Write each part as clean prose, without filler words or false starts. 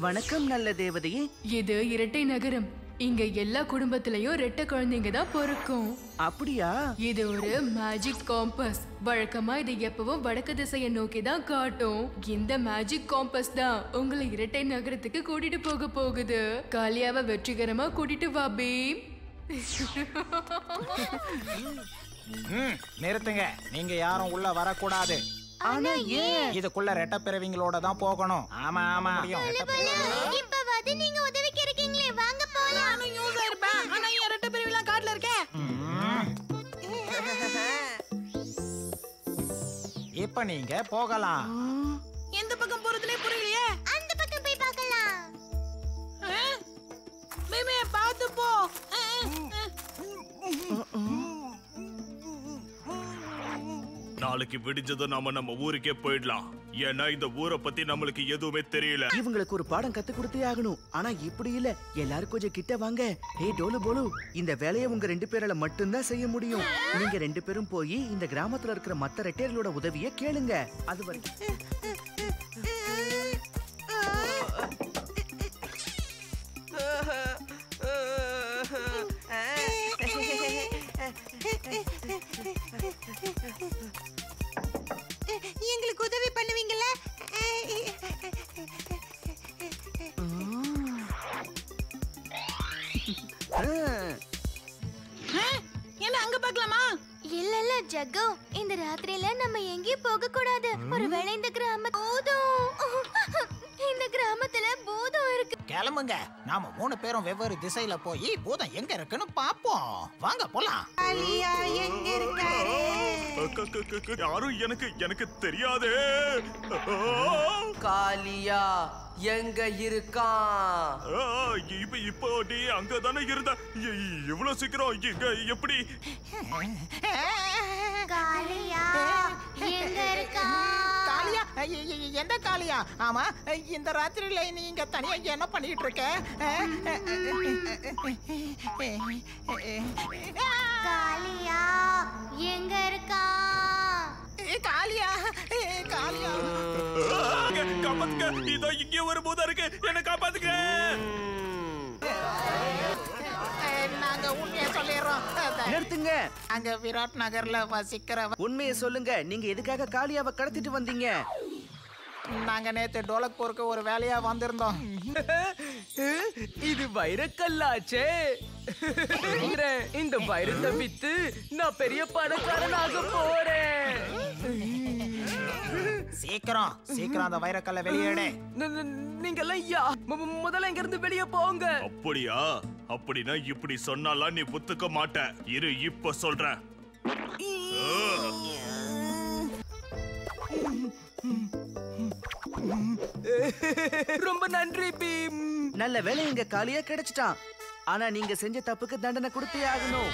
வணக்கம் நல்ல தேவதையே. இது இரட்டை நகரம். இங்க எல்லா குடும்பத்திலயும் ரெட்டை குழந்தைங்க தான் பிறக்கும். அப்படியா? இது ஒரு மேஜிக் காம்பஸ். வழக்கமா இது எப்பவும் வடக்கு திசையை நோக்கி தான் காட்டும். இந்த மேஜிக் காம்பஸ் தான் உங்களை இரட்டை நகரத்துக்கு கூட்டிட்டு போக போகுது. காளியாவை வெற்றிகரமா கூட்டிட்டு வா பீம். நிறுத்துங்க, நீங்க யாரும் உள்ள வரக்கூடாது. ஆனா ஏன்? இதுக்குள்ள ரெட்ட பிறவிங்களோட தான் போகணும். ஆமா ஆமா. இப்பவாது நீங்க உதவிக்கு இருக்கீங்களே, வாங்க போலாம். நானும் யூஸா இருப்பேன். ஆனா என் ரெட்ட பிரிவுலாம் காட்டுல இருக்கேன். இப்ப நீங்க போகலாம். எந்த பக்கம் போறதுனே புரியலையே. அந்த பக்கம் போய் பார்க்கலாம். மேமே பாத்து போ. நாளைக்கு விடிஞ்சதும் நாம நம்ம ஊருக்கே போயிடலாம். ஏன்னா இந்த ஊரை பத்தி நம்மளுக்கு எதுவுமே தெரியல. இவங்களுக்கு ஒரு பாடம் கத்து கொடுத்தே ஆகணும். ஆனா இப்படி இல்ல, எல்லாரும் கொஞ்சம் கிட்ட வாங்க. ஹே டோலு போலு, இந்த வேலையை உங்க 2 பேரால மட்டும்தான் செய்ய முடியும். நீங்க 2 பேரும் போய் இந்த கிராமத்துல இருக்கிற மத்த ரெட்டையர்களோட உதவியை கேளுங்க. அது வரைக்கும் எங்களுக்கு உதவி பண்ணுவீங்களா? என்ன அங்க பார்க்கலாமா? இல்ல ஜக்கு, இந்த ராத்திரியில நம்ம எங்கேயும் போக கூடாது. ஒருவேளை இந்த கிராமத்துல பூதம் இருக்கு. கிளம்புங்க, நாம 3 பேரும் வெவ்வேறு திசையில போய் பூதம் எங்க இருக்குன்னு பாப்போம். வாங்க போலாம். காளியா எங்க இருக்காரு? யாரும் எனக்கு தெரியாதே. காளியா எங்க இருக்கான்? இப்போ நீ அங்கதானே இருந்த. இவ்வளவு சீக்கிரம் இங்க எப்படி? காளியா எங்க இருக்கா? காளியா? எந்த காளியா? ஆமா, இந்த ராத்திரியில நீங்க தனியா என்ன பண்ணிட்டு இருக்க? காளியா எங்க இருக்கா? காளியா காளியா காப்பாத்துக்க, இதோ இங்கே ஒரு பூதம் இருக்கு, என்ன காப்பாத்துக்க. நாங்க உண்மையை சொல்லிடுறோம். நிறுத்துங்க. அங்க விராட் நகர்ல வசிக்கிற உண்மையை சொல்லுங்க, நீங்க எதுக்காக காளியாவை கடத்திட்டு வந்தீங்க? நாங்க நேத்து டோலக்பூருக்கு ஒரு வேலையா வந்திருந்தோம். இது வைரக்கல்லாச்சே. இந்த வைரத்தை வித்து நான் பெரிய பணக்காரனாக போறேன். சீக்கிரம் அந்த வைரக்கல்ல வெளியேடு. நீங்க எல்லாம் முதல்ல இங்க இருந்து வெளியே போங்க. அப்படியா? அப்படின்னா இப்படி சொன்னாலாம் நீ புத்துக்க மாட்ட. இரு, இப்ப சொல்றேன். ரொம்ப நன்றி பீம். நல்ல வேலை, இங்க காளியா கிடைச்சிட்டான். ஆனா நீங்க செஞ்ச தப்புக்கு தண்டனை கொடுத்தே ஆகணும்.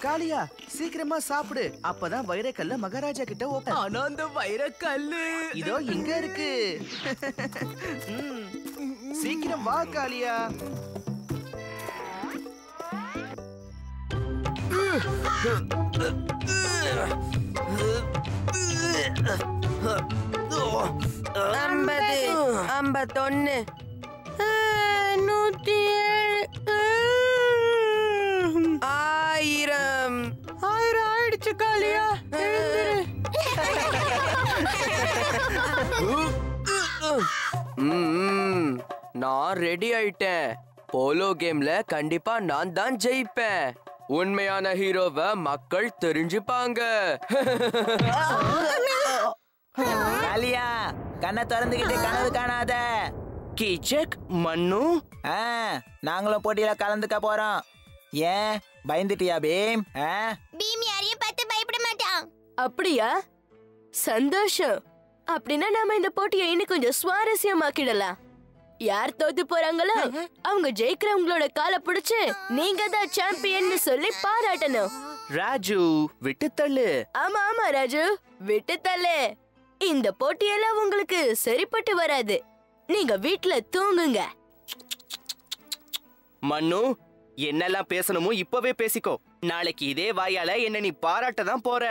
காளியா, சீக்கிரமா சாப்பிடு. அப்பதான் வைரக்கல்ல மகாராஜா கிட்ட ஓப்பன். ஆனா அந்த வைரக்கல்லு இதோ இங்க இருக்கு. சீக்கிரம் வா காளியா. ஐம்பது, 51, 107, 1000 ஆயிடுச்சு காளியா. நான் ரெடி ஆயிட்டேன். போலோ கேம்ல கண்டிப்பா நான் தான் ஜெயிப்பேன். உண்மையான ஹீரோவை மக்கள் தெரிஞ்சுப்பாங்க. காளியா, கண்ணை திறந்துகிட்டு கனவு காணாத. கீச்சக் மண்ணு, நாங்களும் போட்டியில கலந்துக்க போறோம். ஏன் பயந்துட்டியா பீம்? பீம் யாரையும் பார்த்து பயப்பட மாட்டான். அப்படியா? சந்தோஷம். அப்படின்னா நாம இந்த போட்டியை இன்னும் கொஞ்சம் சுவாரஸ்யமாக்கிடலாம். யார் தோத்து போறாங்களோ அவங்க ஜெயிக்கிறவங்களோட காலை பிடிச்சு நீங்க தான் சாம்பியன் சொல்லி பாராட்டணும். ராஜு விட்டுத்தள்ளு. ஆமா ஆமா ராஜு, விட்டுத்தள்ளு. இந்த போட்டியெல்லாம் உங்களுக்கு சரிப்பட்டு வராது. நீங்க வீட்ல தூங்குங்க. மண்ணு, என்னெல்லாம் பேசணுமோ இப்பவே பேசிக்கோ. நாளைக்கு இதே வாயால என்ன நீ பாராட்ட தான் போற.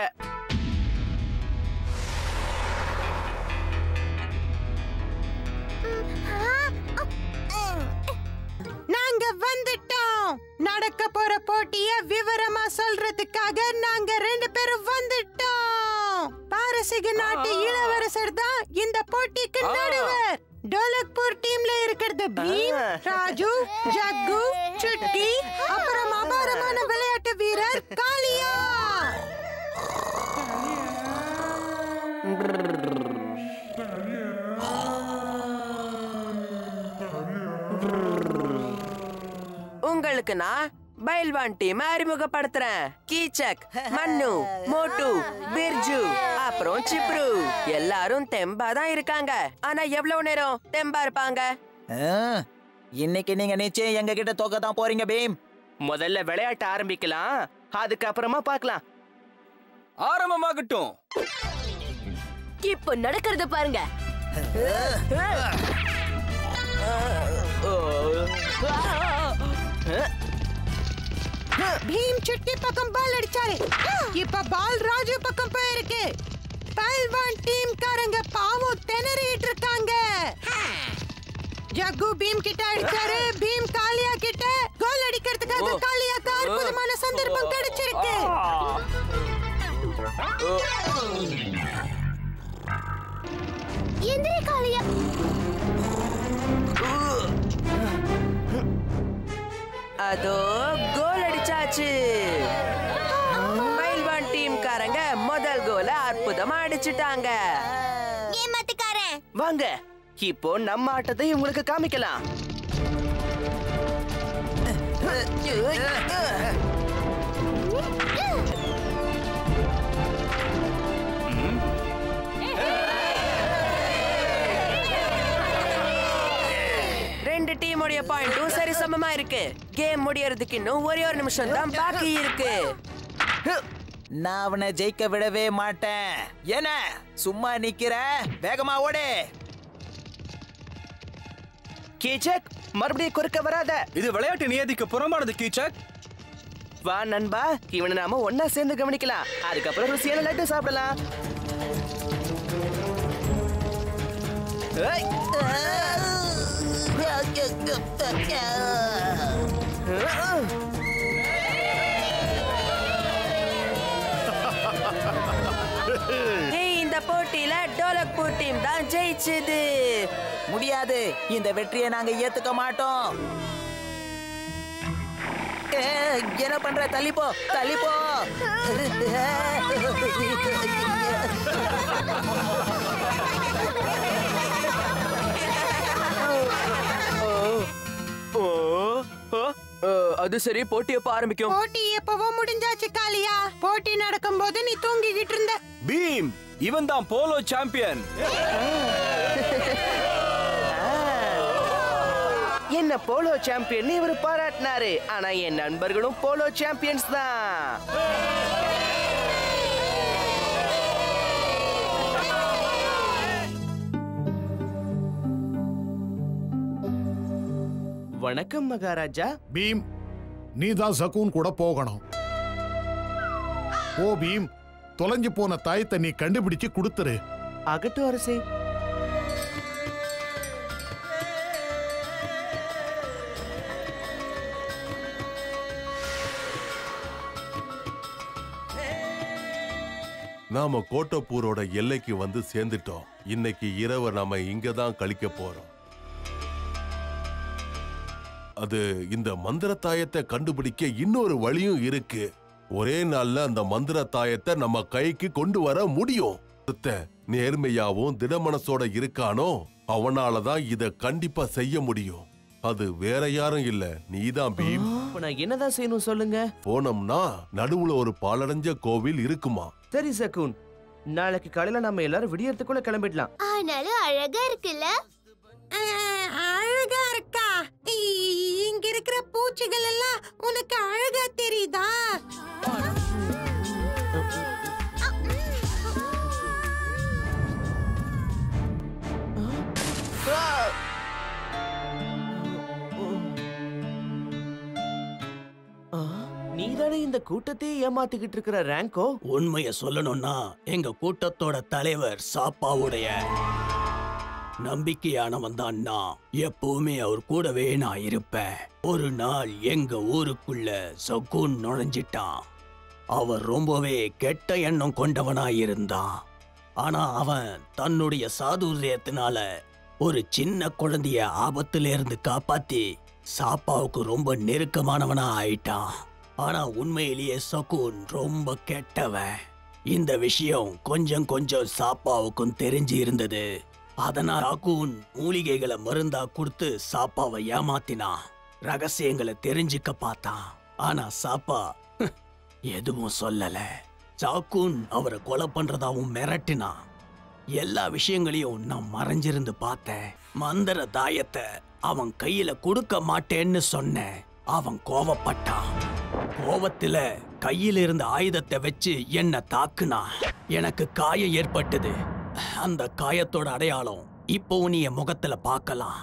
எங்க நாட்டு இளவரசர் தான் இந்த போட்டிக்கு நடுவர். டோலக்பூர் டீம்ல இருக்கிறது பீம், ராஜு, ஜக்கு, சுட்டி, அப்புறம் அபாரமான விளையாட்டு வீரர் காளியா. உங்களுக்கு நான் பைல்வான் டீம் அறிமுகப்படுத்துறேன். கீச்சக், மன்னு, மோட்டு, பிர்ஜு, அப்புறம் சிப்ரு. எல்லாரும் தெம்பா தான் இருக்காங்க. ஆனா எவ்வளவு நேரம் தெம்பா இருப்பாங்க? இன்னைக்கு நீங்க நிச்சயம் எங்க கிட்ட தோக்க தான் போறீங்க பீம். முதல்ல விளையாட்ட ஆரம்பிக்கலாம், அதுக்கப்புறமா பார்க்கலாம். ஆரம்பமாகட்டும். இப்போ நடக்கிறத பாருங்க. பீம் சுட்டி பக்கம் பால் அடிச்சாரு. இப்ப பால் ராஜு பக்கம் போயிருக்கு. பைல்வான் டீம் காரங்க பாவம் திணறிட்டு இருக்காங்க. ஜக்கு பீம் கிட்ட அடிச்சாரு. பீம் காளியா கிட்ட கோல் அடிக்கிறதுக்காக காளியாக்கு அற்புதமான சந்தர்ப்பம் கிடைச்சிருக்கு. எந்திரி காளியா. அதோ கோல் அடிச்சாச்சு. பைல்வான் டீம் காரங்க முதல் கோல அற்புதமா அடிச்சிட்டாங்க. ஏமாத்துக்காரன். வாங்க, இப்போ நம்ம ஆட்டத்தை உங்களுக்கு காமிக்கலாம். ரெண்டு டீமுடைய பாயிண்டும் சரி சமமா இருக்கு. கேம் முடியறதுக்கு இன்னும் ஒரே ஒரு நிமிஷம் தான் பாக்கி இருக்கு. நான் அவனை ஜெயிக்க விடவே மாட்டேன். என்ன சும்மா நிக்கிற? வேகமா ஓடு. கீச்சக், மறுபடியும் குறுக்க வராத. இது விளையாட்டு நியதிக்கு புறம்பானது கீச்சக். வா நண்பா, இவனை நாம ஒன்னா சேர்ந்து கவனிக்கலாம். அதுக்கப்புறம் ருசியான லட்டு சாப்பிடலாம். இந்த போட்டியில டோலக்பூர் டீம் தான் ஜெயிச்சது. முடியாது, இந்த வெற்றியை நாங்க ஏத்துக்க மாட்டோம். என்ன பண்ற? தள்ளிப்போ, தள்ளிப்போ. அது சரி, போட்டி எப்ப ஆரம்பிக்கும்? போட்டி எப்பவோ முடிஞ்சாச்சு காளியா. போட்டி நடக்கும் போது நீ தூங்கிக்கிட்டு இருந்த. பீம், இவன் தான் போலோ சாம்பியன். என்ன போலோ சாம்பியன் இவர் பாராட்டினாரு. ஆனா என் நண்பர்களும் போலோ சாம்பியன்ஸ் தான். வணக்கம் மகாராஜா. பீம், நீ தான் சகூன் கூட போகணும். ஓ பீம், தொலைஞ்சு போன தாயத்தை நீ கண்டுபிடிச்சு கொடுத்துரு. அகட்டும் அரசே. நாம கோட்டப்பூரோட எல்லைக்கு வந்து சேர்ந்துட்டோம். இன்னைக்கு இரவு நாம இங்க தான் கழிக்க போறோம். அது இந்த மந்திர தாயத்தை கண்டுபிடிக்க இன்னொரு வழியும் இருக்கு. ஒரே நாள்ல அந்த மந்திர தாயத்தை நம்ம கைக்கு கொண்டு வர முடியும். நேர்மையாவும் திடமனசோட இருக்கானோ அவனாலதான் இத கண்டிப்பா செய்ய முடியும். அது வேற யாரும் இல்ல, நீதான் பீம். நான் என்னதான் செய்யணும் சொல்லுங்க. போனோம்னா நடுவுல ஒரு பாலடைஞ்ச கோவில் இருக்குமா. சரி சகுன், நாளைக்கு காலையில நம்ம எல்லாரும் விடியறதுக்குள்ள கிளம்பிடலாம். ஆனாலும் அழகா இருக்குல்ல. அழகா இருக்கா? இங்க இருக்கிற பூச்சிகள் எல்லாம் உனக்கு அழகா தெரியுதா? நீதானே இந்த கூட்டத்தையே ஏமாத்திக்கிட்டு இருக்கிற ரேங்கோ? உண்மைய சொல்லணும்னா எங்க கூட்டத்தோட தலைவர் சாப்பாவுடைய நம்பிக்கையானவன் தான் நான். எப்பவுமே அவர் கூடவே நான் இருப்பேன். ஒரு நாள் எங்க ஊருக்குள்ள சகுன் நுழைஞ்சிட்டான். அவர் ரொம்பவே கெட்ட எண்ணம் கொண்டவனா இருந்தான். ஆனா அவன் தன்னுடைய சாதுரியத்தினால ஒரு சின்ன குழந்தைய ஆபத்துல இருந்து காப்பாத்தி சாப்பாவுக்கு ரொம்ப நெருக்கமானவனா ஆயிட்டான். ஆனா உண்மையிலேயே சகுன் ரொம்ப கெட்டவன். இந்த விஷயம் கொஞ்சம் கொஞ்சம் சாப்பாவுக்கும் தெரிஞ்சு இருந்தது. அதனால் சகுன் மூலிகைகளை மருந்தா கொடுத்து சாப்பாவை ஏமாத்தினான். ரகசியங்களை தெரிஞ்சுக்க பார்த்தான். ஆனா சாப்பா எதுவும் சொல்லல. சகுன் அவரை கொலை பண்றதாவும் மிரட்டினான். எல்லா விஷயங்களையும் நான் மறைஞ்சிருந்து பார்த்தேன். மந்திர தாயத்தை அவன் கையில கொடுக்க மாட்டேன்னு சொன்னேன். அவன் கோவப்பட்டான். கோவத்துல கையில இருந்த ஆயுதத்தை வச்சு என்ன தாக்குனான். எனக்கு காயம் ஏற்பட்டது. அந்த காயத்தோட அடையாளம் இப்போ நீ என் முகத்துல பார்க்கலாம்.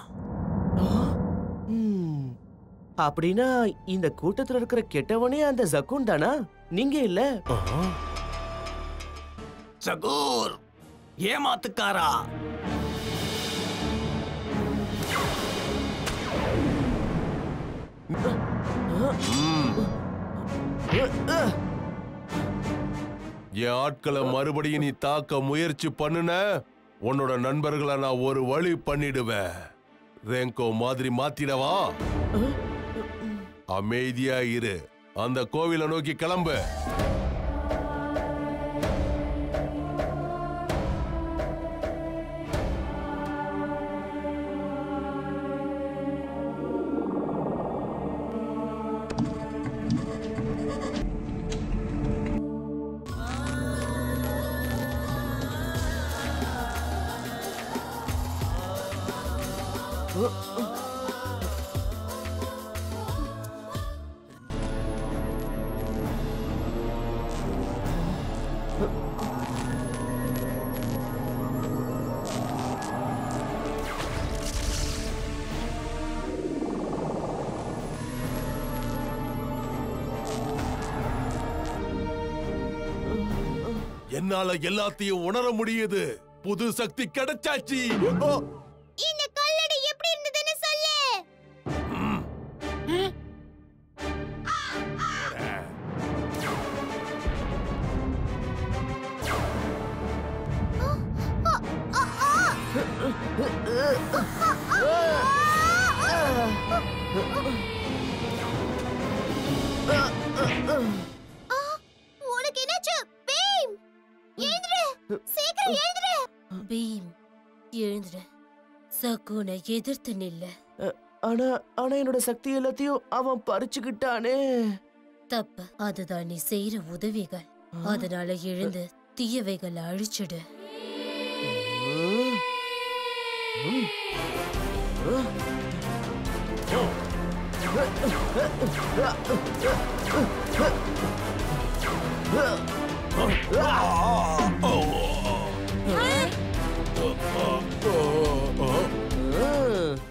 அப்படின்னா இந்த கூட்டத்துல இருக்கிற கெட்டவனே அந்த ஜக்கூன் தானா? நீங்க இல்ல? சகூர் ஏமாத்துக்காரா! என் ஆட்களை மறுபடியும் நீ தாக்க முயற்சி பண்ணுன, உன்னோட நண்பர்களை நான் ஒரு வழி பண்ணிடுவேன். ரெங்கோ மாதிரி மாத்திடவா? அமைதியா இரு. அந்த கோவிலை நோக்கி கிளம்பு. என்னால எல்லாத்தையும் உணர முடியுது. புது சக்தி கிடைச்சாச்சு. இந்த கல்லடி எப்படி இருந்ததுன்னு சொல்லு. உனக்கு என்னாச்சு? பீம் எழுந்துரு, சீக்கிரம் எழுந்துரு. பீம் எழுந்துரு, சகுனை எதிர்த்து நில்ல. ஆனா என்னோட சக்தி எல்லாத்தையும் அவன் பறிச்சுக்கிட்டானே. தப்பு. அதுதான் நீ செய்யற உதவிகள். அதனால எழுந்து தீயவைகளை அழிச்சிடு.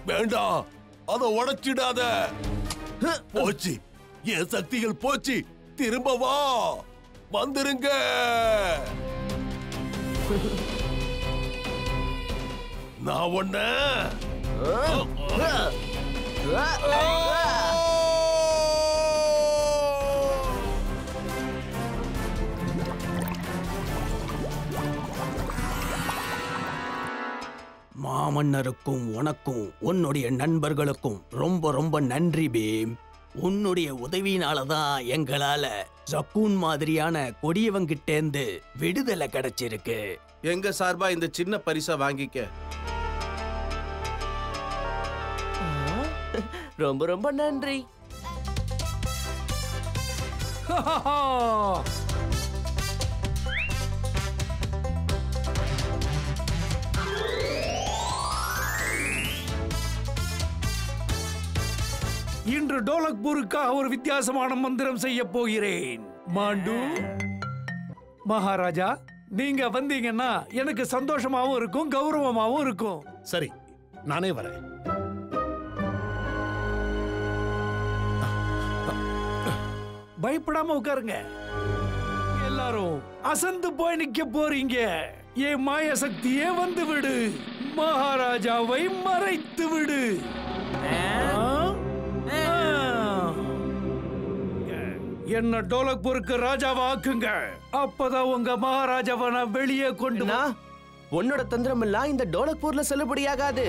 வேண்டாம், அதை உடைச்சிடாத. போச்சு, என் சக்திகள் போச்சு. திரும்ப வா, வந்துருங்க. நான் ஒண்ண மாமன்னருக்கும் உனக்கும் உன்னுடைய நண்பர்களுக்கும் ரொம்ப ரொம்ப நன்றி பீம். உன்னுடைய உதவியினாலதான் எங்களால ஜக்கூன் மாதிரியான கொடியவங்கிட்டேந்து விடுதலை கிடைச்சிருக்கு. எங்க சார்பா இந்த சின்ன பரிசை வாங்கிக்க. ரொம்ப ரொம்ப நன்றி. இன்று டோலக்பூருக்காக ஒரு வித்தியாசமான மந்திரம் செய்ய போகிறேன். மாண்டு மகாராஜா, நீங்க வந்தீங்கன்னா எனக்கு சந்தோஷமாவும் இருக்கும், கௌரவமாவும் இருக்கும். சரி, நானே வரேன். பயப்படாம உட்காருங்க. எல்லாரும் அசந்து போய் நிக்க போறீங்க. என் மாய சக்தியே வந்து விடு, மகாராஜாவை மறைத்து விடு. என்ன டோலக்பூருக்கு ராஜாவா ஆக்குங்க. அப்பதான் உங்க மகாராஜாவை நான் வெளியே கொண்டு வா. உன்னோட தந்திரம் எல்லாம் இந்த டோலக்பூர்ல செல்லுபடியாகாது.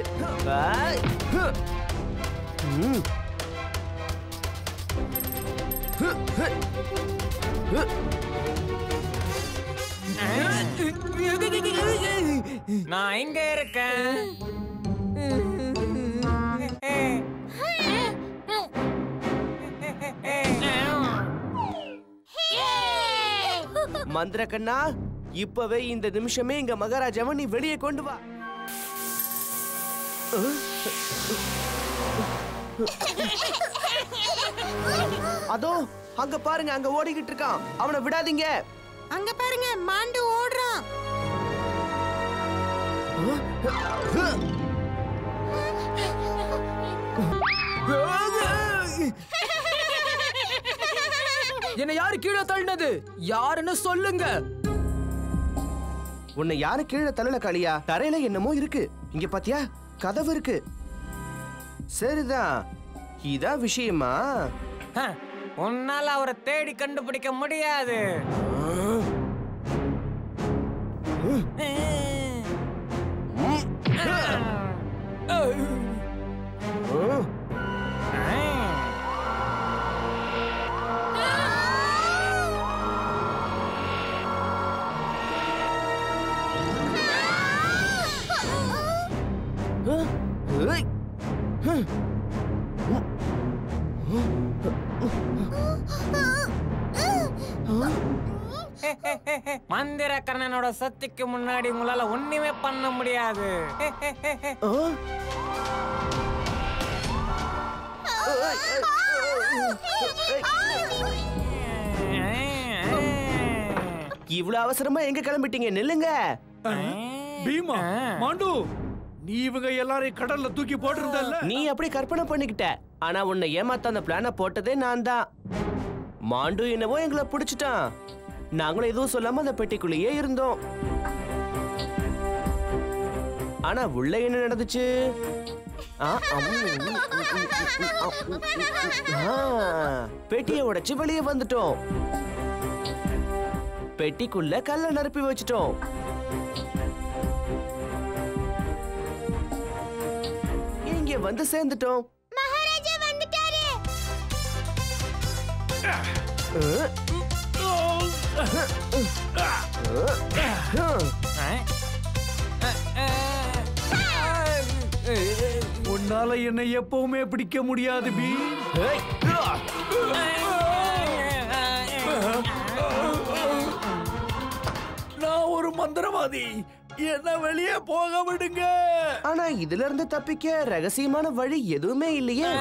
நான் இங்க இருக்கேன். மந்திர கண்ணா, இப்பவே இந்த நிமிஷமே எங்க மகாராஜாவை நீ வெளியே கொண்டு வா. அதோ அங்க பாருங்க, அங்க ஓடிக்கிட்டு இருக்கான். அவனை விடாதீங்க. அங்க பாருங்க, மாண்டு ஓடுறான். என்ன யாரு கீழே தள்ளினது? யாருன்னு சொல்லுங்க. உன்னை யாரு கீழே தள்ளல காளியா? தரையில என்னமோ இருக்கு. இங்க பாத்தியா, கதவு இருக்கு. சரிதான், இதான் விஷயமா? உன்னால அவரை தேடி கண்டுபிடிக்க முடியாது. மந்திரக்கண்ணனோட சக்திக்கு முன்னாடி உங்களால ஒண்ணுமே பண்ண முடியாது. இவ்வளவு அவசரமா எங்க கிளம்பிட்டீங்க? நில்லுங்க. பீமா, மாண்டு, நீ இவங்க எல்லாரையும் கடல்ல தூக்கி போட்டிருந்தல்ல. நீ அப்படி கற்பனை பண்ணிக்கிட்ட. ஆனா உன்னை ஏமாத்த அந்த பிளான போட்டதே நான் தான். மாண்டு என்னவோ எங்களை பிடிச்சிட்டான். நாங்களும் எதுவும் சொல்லாம அந்த பெட்டிக்குள்ளேயே இருந்தோம். ஆனா உள்ள என்ன நடந்துச்சு? பெட்டியை உடைச்சு வெளியே வந்துட்டோம். பெட்டிக்குள்ள கல்ல நிரப்பி வச்சிட்டோம். இங்க வந்து சேர்ந்துட்டோம். மகாராஜா வந்துட்டாரு. உன்னால என்னை எப்பவுமே பிடிக்க முடியாது பீ. நான் ஒரு மந்திரவாதி. என்ன வெளியே போக விடுங்க. ஆனா இதுல இருந்து தப்பிக்க ரகசியமான வழி எதுவுமே இல்லையே.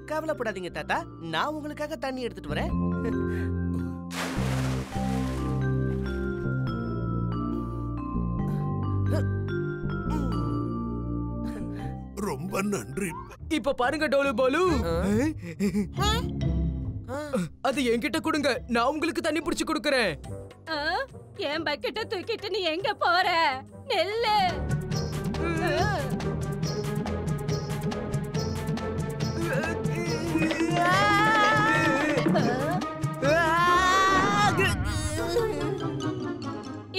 கவலைப்படாதீங்க தாத்தா, நான் உங்களுக்காக தண்ணி எடுத்துட்டு வரேன். ரொம்ப நன்றி. இப்ப பாருங்க டோலு பாலு, அது என்கிட்ட கொடுங்க, நான் உங்களுக்கு தண்ணி பிடிச்சு கொடுக்கறேன். என் பக்கெட்ட தூக்கிட்டு நீ எங்க போற? நெல்லு.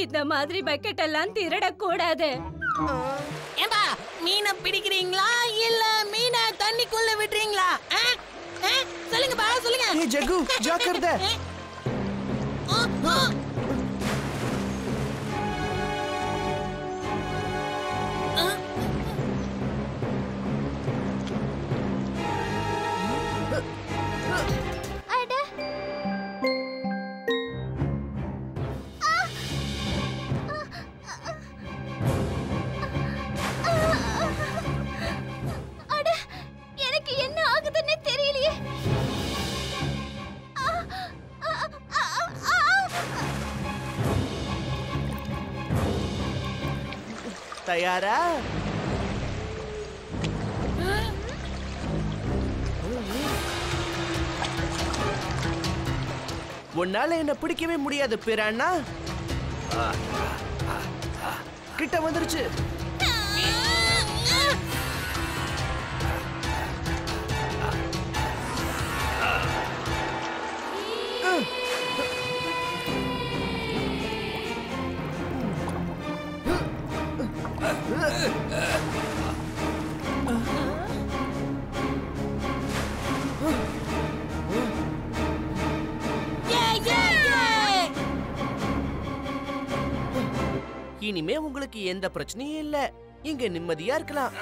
இந்த மாதிரி பக்கெட் எல்லாம் திருடக்கூடாது. ஏம்பா, மீனை பிடிக்கிறீங்களா இல்ல மீனை தண்ணிக்குள்ள விடுறீங்களா? சொல்லுங்கப்பா, சொல்லுங்க. ஏய் ஜக்கு, ஜாக்கிரதை. எனக்கு என்ன ஆகுதுன்னு தெரியலையே. தயாரா? உன்னால என்ன பிடிக்கவே முடியாது பிரானா. கிட்ட வந்துருச்சு. இனிமே உங்களுக்கு எந்த பிரச்சனையும் இல்ல. இங்க நிம்மதியா இருக்கலாம்.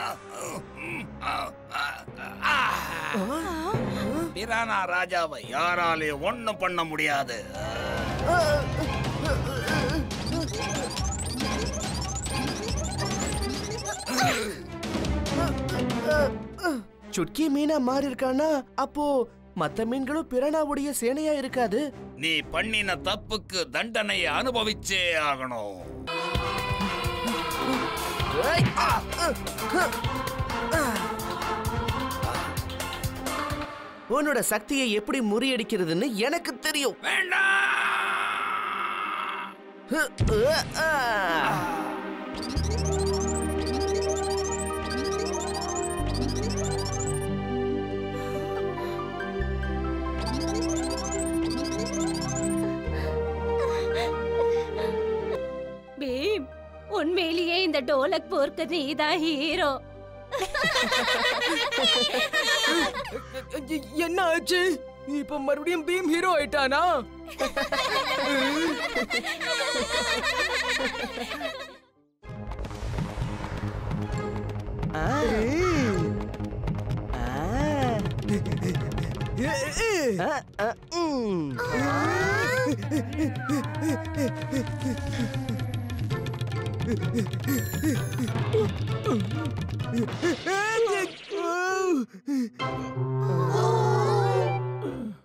பிரானா ராஜாவை யாராலையும் ஒண்ணும் பண்ண முடியாது. சுட்கி மீனா மாறி இருக்கானா? அப்போ மத்த மீன்களும் பிரானாவுடைய சேனையா இருக்காது. நீ பண்ணின தப்புக்கு தண்டனையை அனுபவிச்சே ஆகணும். உன்னோட சக்தியை எப்படி முறியடிக்கிறதுன்னு எனக்கு தெரியும். பீம், உண்மையிலேயே இந்த டோலக்பூருக்கு நீதான் ஹீரோ. என்ன ஆச்சு? இப்ப மறுபடியும் பீம் ஹீரோ ஆயிட்டானா?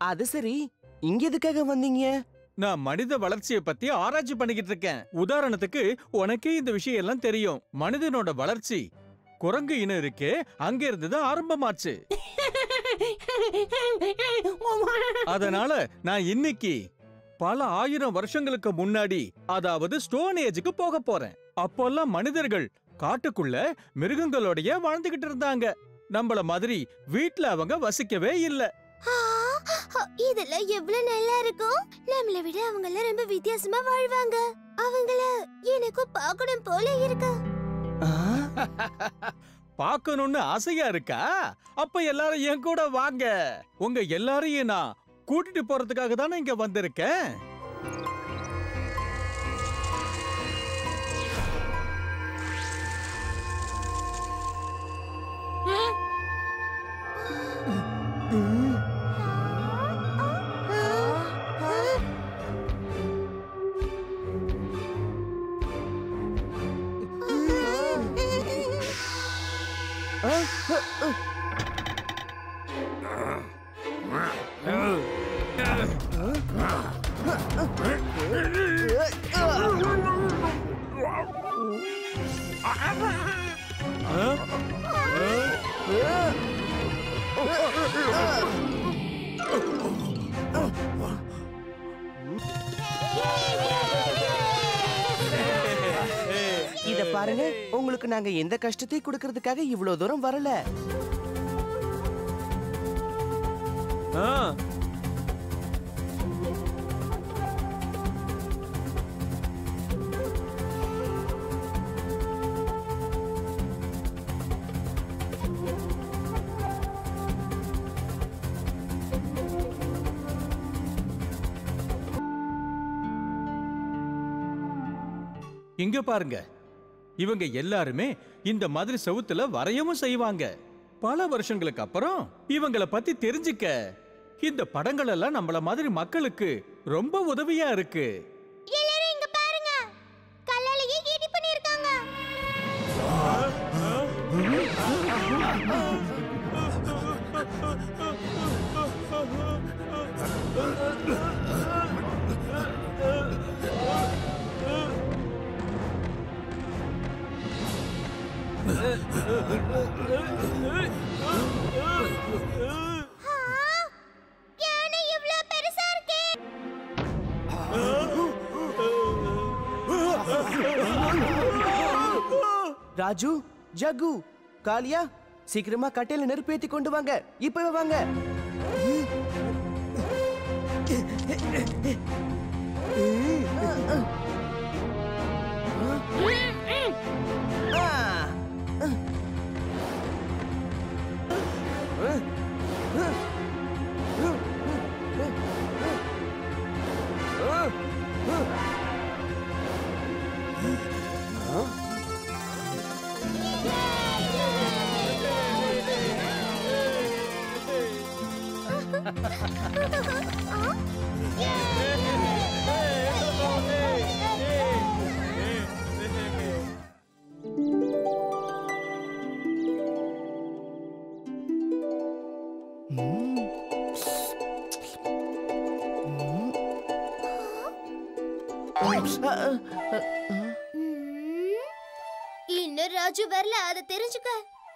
அது சரி, இங்க எதுக்காக வந்தீங்க? நான் மனித வளர்ச்சியை பத்தி ஆராய்ச்சி பண்ணிக்கிட்டு இருக்கேன். உதாரணத்துக்கு உனக்கே இந்த விஷயம் எல்லாம் தெரியும். மனிதனோட வளர்ச்சி குரங்கு இனம் இருக்கே, அங்க இருந்து ஆரம்பமாச்சு. அதனால நான் இன்னைக்கு பல ஆயிரம் வருஷங்களுக்கு முன்னாடி, அதாவது ஸ்டோன் ஏஜுக்கு போக போறேன். அப்போல்லாம் மனிதர்கள் காட்டுக்குள்ள மிருகங்களோடய வாழ்ந்துகிட்டு இருந்தாங்க. நம்மள மாதிரி வீட்ல அவங்க வசிக்கவே இல்ல. இதெல்லாம் எவ்வளவு நல்லா இருக்கும். நம்மளை விட அவங்க எல்லாம் ரொம்ப வித்தியாசமா வாழ்வாங்க. அவங்கள எனக்கும் பார்க்கணும் போல இருக்கு. பார்க்கணும்னு ஆசையா இருக்கா? அப்ப எல்லாரும் என் கூட வாங்க. உங்க எல்லாரையும் நான் கூட்டிட்டு போறதுக்காக தானே இங்க வந்திருக்கேன். இத பாருங்க, உங்களுக்கு நாங்க எந்த கஷ்டத்தை கொடுக்கறதுக்காக இவ்வளவு தூரம் வரல. இங்க பாருங்க, இவங்க எல்லாருமே இந்த மாதிரி செவுத்துல வரையவும் செய்வாங்க. பல வருஷங்களுக்கு அப்புறம் இவங்கள பத்தி தெரிஞ்சுக்க இந்த படங்கள் எல்லாம் நம்மள மாதிரி மக்களுக்கு ரொம்ப உதவியா இருக்கு. எல்லாரும் இங்க பாருங்க, கல்லாலேயே ஈடி பண்ணிருக்காங்க. யானை இவ்ளோ பெருசா இருக்கே. ராஜு, ஜக்கு, காளியா, சீக்கிரமா கட்டையில நெருப்பேத்தி கொண்டு வாங்க. இப்பவே வாங்க. இன்னும் ராஜு வரல, அதை தெரிஞ்சுக்க.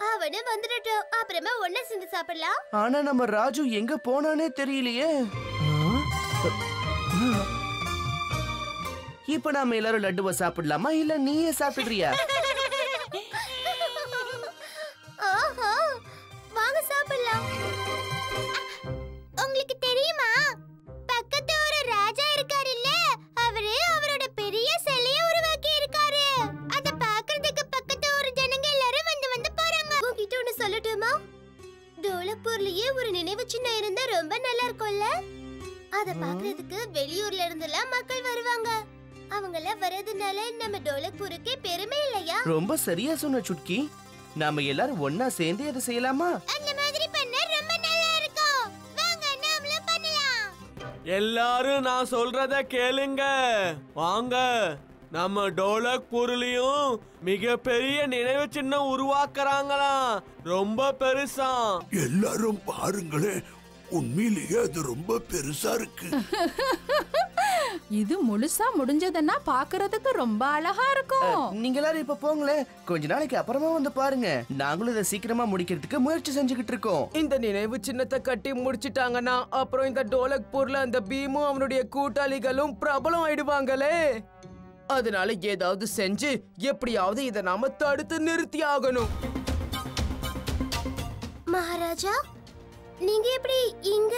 அவனே வந்துடட்டும், அப்புறமா ஒண்ணா சேர்ந்து சாப்பிடலாம். ஆனா நம்ம ராஜு எங்க போனானே தெரியலையே. இப்ப நாம எல்லாரும் லட்டுவை சாப்பிடலாமா இல்ல நீயே சாப்பிடுறியா? ஆஹா, வாங்க சாப்பிடலாம். உங்களுக்கு தெரியுமா, பக்கத்து ஒரு ராஜா இருக்காருல்ல, அவரோட பெரிய சிலைய உருவாக்கி இருக்காரு. அத பாக்குறதுக்கு பக்கத்து ஒரு ஜனங்க எல்லாரும் வந்து போறாங்க. உங்ககிட்ட ஒண்ணு சொல்லட்டுமா? டோலக்பூர்லயே ஒரு நினைவு சின்னம் இருந்தா ரொம்ப நல்லா இருக்கும்ல. அத பாக்குறதுக்கு வெளியூர்ல இருந்தெல்லாம் மக்கள் வருவாங்க. அவங்கள வரதுனால நம்ம டோலக்பூருக்கே பெருமை இல்லையா? ரொம்ப சரியா சொன்ன சுட்கி. நாம எல்லாரும் ஒண்ணா சேர்ந்து அதை செய்யலாமா? அந்த மாதிரி பண்ண ரொம்ப நல்லா இருக்கும். வாங்க நாமளும் பண்ணலாம். எல்லாரும் நான் சொல்றத கேளுங்க. வாங்க, நம்ம டோலக்பூர்லயும் மிகப்பெரிய நினைவு சின்னம் உருவாக்குறாங்களாம். ரொம்ப பெருசா. எல்லாரும் பாருங்களேன், உண்மையிலேயே அது ரொம்ப பெருசா இருக்கு. இது முழுசா முடிஞ்சதுன்னா பாக்குறதுக்கு ரொம்ப அழகா இருக்கும். நீங்க எல்லாரும் இப்ப போங்களேன், கொஞ்ச நாளைக்கு அப்புறமா வந்து பாருங்க. நாங்களும் இதை சீக்கிரமா முடிக்கிறதுக்கு முயற்சி செஞ்சுக்கிட்டு இருக்கோம். இந்த நினைவு சின்னத்தை கட்டி முடிச்சிட்டாங்கன்னா அப்புறம் இந்த டோலக்பூர்ல அந்த பீமும் அவனுடைய கூட்டாளிகளும் பிரபலம் ஆயிடுவாங்களே. அதனால ஏதாவது செஞ்சு எப்படியாவது இதை நாம தடுத்து நிறுத்தி ஆகணும். மகாராஜா, நீங்க எப்படி இங்க?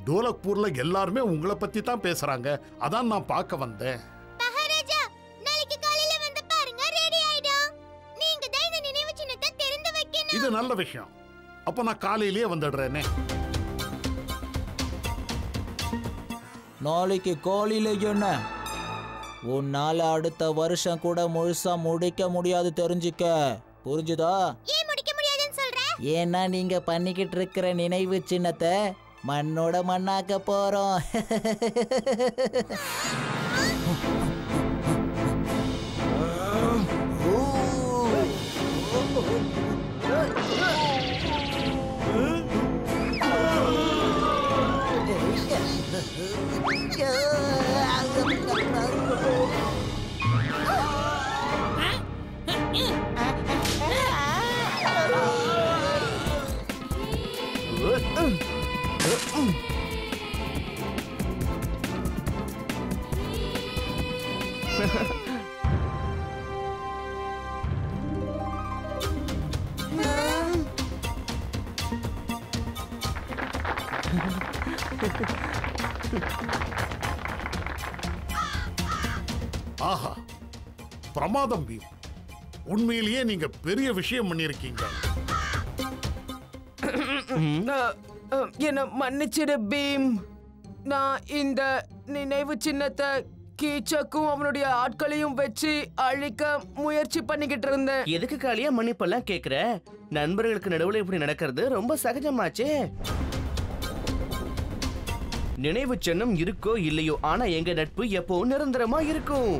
டோலக்பூர்ல எல்லாருமே உங்களை பத்தி தான் பேசுறாங்க, அதான் நான் பார்க்க வந்தேன். மகாராஜா, நாளைக்கு காலையில வந்து பாருங்க, ரெடி ஆயிடும். நீங்க தான் இந்த நினைவு சின்னத்தை திறந்து வைக்கணும். இது நல்ல விஷயம். அப்ப நான் காலையிலேயே வந்துடுறேனே. நாளைக்கு காலையில என்ன? உன்னால அடுத்த வருஷம் கூட முழுசா முடிக்க முடியாது, தெரிஞ்சுக்க. புரிஞ்சுதா? ஏன் முடிக்க முடியாதுன்னு சொல்ற? ஏன்னா நீங்க பண்ணிக்கிட்டு இருக்கிற நினைவு சின்னத்தை மண்ணோட மண்ணாக்க போறோம். ஆஹா, பிரமாதம் பீம். உண்மையிலேயே நீங்க பெரிய விஷயம் பண்ணிருக்கீங்க. என்ன மன்னிச்சிடு பீம். நான் இந்த நினைவு சின்னத்தை கீச்சக்கும் அவனுடைய ஆட்களையும் வச்சு அழிக்க முயற்சி பண்ணிக்கிட்டு இருந்தேன். எதுக்கு காளியா மன்னிப்பெல்லாம் கேக்குற? நண்பர்களுக்கு நடுவுல இப்படி நடக்கிறது ரொம்ப சகஜமாச்சே. நினைவு சின்னம் இருக்கோ இல்லையோ, ஆனா எங்க நட்பு எப்பவும் நிரந்தரமா இருக்கும்.